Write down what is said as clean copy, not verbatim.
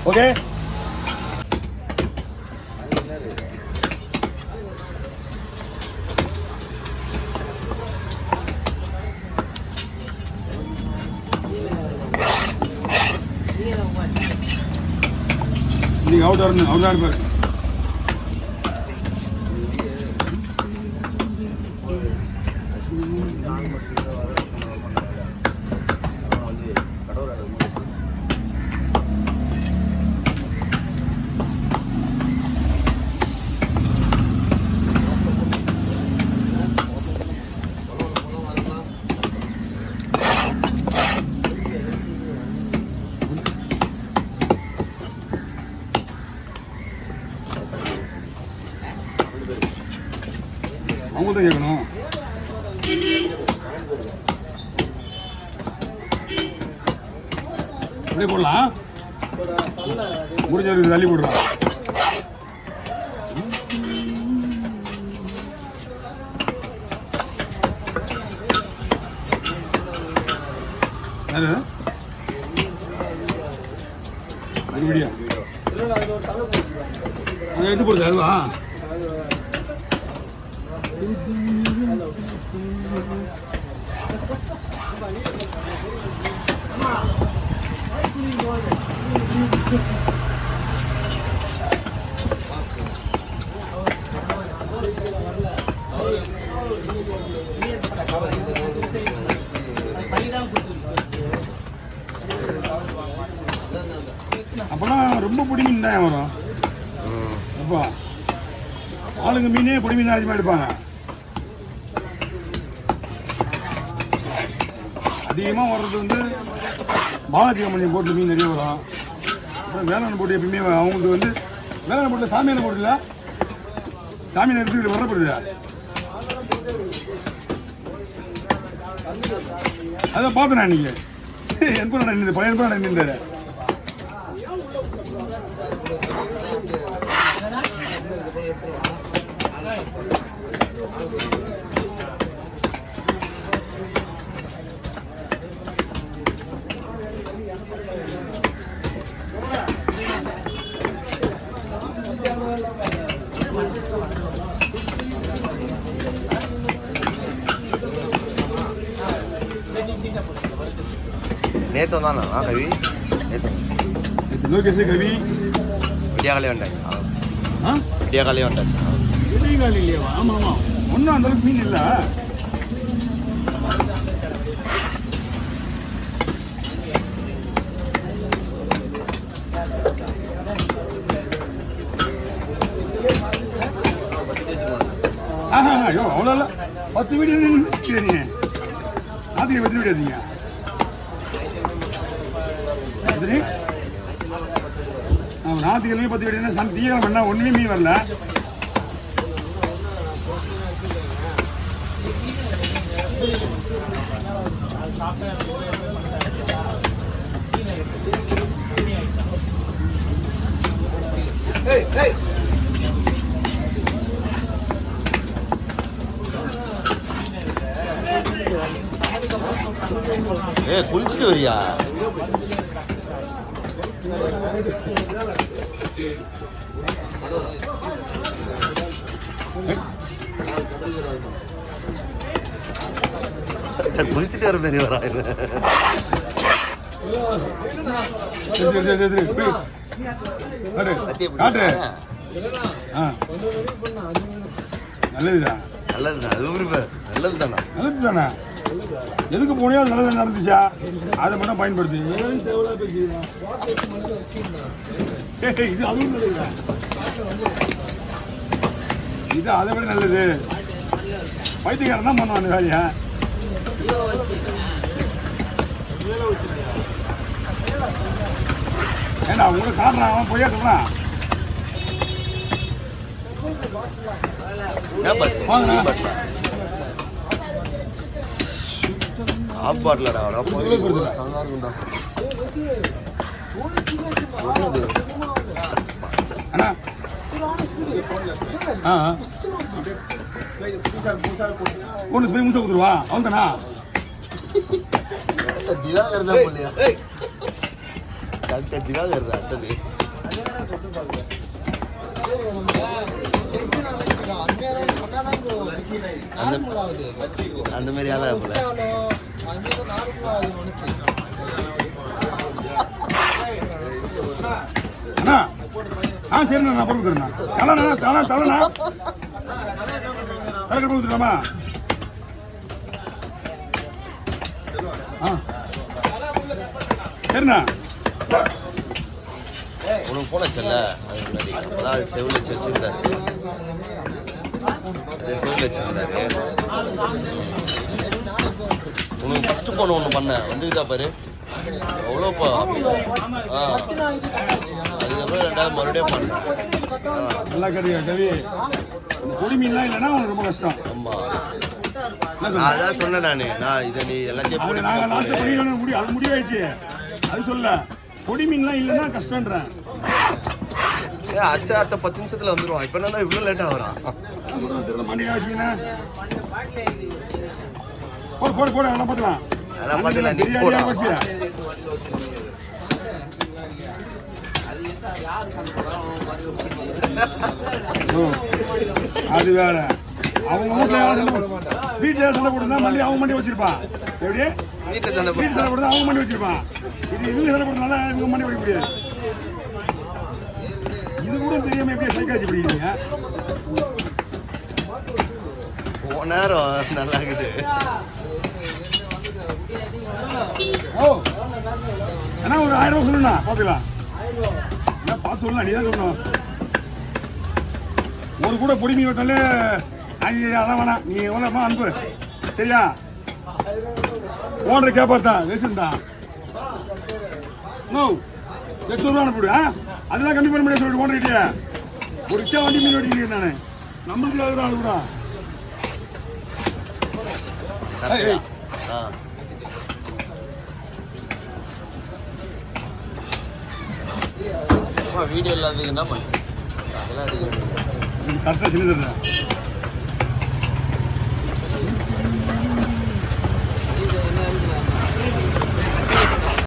Okay நீங்கள் out வரணும், out ஆடுப்பாரு. அவங்க தான் கேட்கணும். அப்படியே போடலாம், முடிஞ்ச தள்ளி போடுறான். யாரு மறுபடியா அதை எடுத்து போடுது அதுவா? அப்பனா ரொம்ப பொடி மீன் தான் வரும். அப்பா ஆளுங்க மீனே பொடி மீன் அதிகமாக எடுப்பாங்க. அதிகமாக வர்றது வந்து பாலாஜி கம்பெனி போட்டில் மீன் நிறைய வரும். அப்புறம் வேளாண் போட்டு எப்பயுமே அவங்களுக்கு வந்து வேளாண் போட்டில் சாமியான போட்டில் சாமியான எடுத்துக்கிட்டு வரப்படுது. அதான் பார்த்தேன் நான் இன்னைக்கு. என்பா நின்று பழைய என்பா நின்றாரு. நேற்று தானே கவி? நேற்று லோகேஷ் கவி விடியாகாலே வந்தாச்சு. விடியாகாலே வந்தாச்சு. விடியகாலி இல்லையா? ஆமாம் ஆமாம், ஒன்றும் அந்தளவுக்கு மீன் இல்லை. ஐயோ அவ்வளோ இல்லை, 10 வீடியோ நின்று நாத்திரி 10 வீடியோ இருந்தீங்க. நாத்திக்கிழமையும் 10 வீடியோ திங்கக்கிழமை பண்ணா ஒன்றுமே மீன் வரல. குளிச்சுட்டு வரியா? குளிச்சுட்டு வர மாதிரி வரா. நல்லதுதான், நல்லதுதான், அது நல்லது தானே, நல்லது தானே. எதுக்கு போனியோ நல்லது நடந்துச்சா, அதை மட்டும் பயன்படுத்தி. இது அதுவும் நல்லதுதான், இது அதை விட நல்லது. பைத்தியக்காரன் தான் பண்ணுவான் அந்த வேலையை. ஏன்னா உங்களுக்கு காட்டுறான், அவன் பொய்யா சொல்றான். ஆப்பாட்லடா அண்ணா ஒன்று போய் முட்டை கொடுத்துருவா, அவன் தானா? அடுத்ததுக்காக அடுத்தது அந்த மாதிரி ஆளா போல அண்ணா சரிண்ணா நான் பொறுப்புக்கிறேண்ணா தலைண்ணா தலைக்கு கொடுத்துக்கலாமா சரிண்ணா உனக்கு போனச்சல்ல அது முன்னாடி அப்பதான் செவில் வச்சு வச்சிருந்தாரு அதே செவில் வச்சிருந்தாரு உனக்கு ஃபர்ஸ்ட் போன ஒன்று பண்ணேன் வந்துக்குதா பாரு அவ்வளோப்பா அதுக்கப்புறம் ரெண்டாவது மறுபடியும் பண்ணேன் நல்லா கறியா கறி பொடி மீன்லாம் இல்லைன்னா உனக்கு ரொம்ப கஷ்டம். ஆமாம் அதான் சொன்னேன் நான் இதை நீ எல்லாத்தையும் போட்டு நாங்கள் லாஸ்ட்டு பொடி அது முடிவாயிடுச்சு அது சொல்ல பொடி மீன்லாம் இல்லைன்னா கஷ்டன்றேன். அச்சா அடுத்த 10 நிமிஷத்துல வந்துடுவான். இப்போ என்ன இவ்வளோ லேட்டாக வரான் போட அதெல்லாம் பார்த்துக்கலாம் அதெல்லாம் பார்த்துக்கலாம் நீ போடா அது வேற அவங்க வீட்டுல சண்டை போட்டுருந்தா மல்லி அவங்க மண்டி வச்சிருப்பான். எப்படி வீட்டில் சண்டை போட்டு அவங்க மண்டி வச்சிருப்பான். இது இவங்க சண்டை போட்டனால இவங்க மண்டி வைக்க முடியாது. இது கூட தெரியாம எப்படியா சைக்காச்சு பிடிக்கிறீங்க? நேரம் நல்லா இருக்குது. ஓ ஏன்னா ஒரு 1000 ரூபா சொல்லுண்ணா பார்த்துக்கலாம். என்ன பார்த்து சொல்லலாம் நீ தான் சொல்லணும். ஒரு கூட பொடி மீன் விட்டாலே அதான் வேணாம் நீ எவ்வளோமா அனுப்பு சரியா? ஓனரை கேட்பார்த்தான் வேஸ்ட்தான். நோ 800 ரூபா அனுப்பிவிடு. அதெல்லாம் கம்மி பண்ண முடியாது சொல்லிட்டு ஓனர்கிட்டே ஒரு ரிச்சா வண்டி மீன் வெட்டிக்கிறேன் நான். நம்மளுக்கு அது அனுப்புடா. வீடியோ இல்லாததுக்கு என்ன பண்ணுறேன் அதெல்லாம் கரெக்டாக சொல்லி தர்றேன்.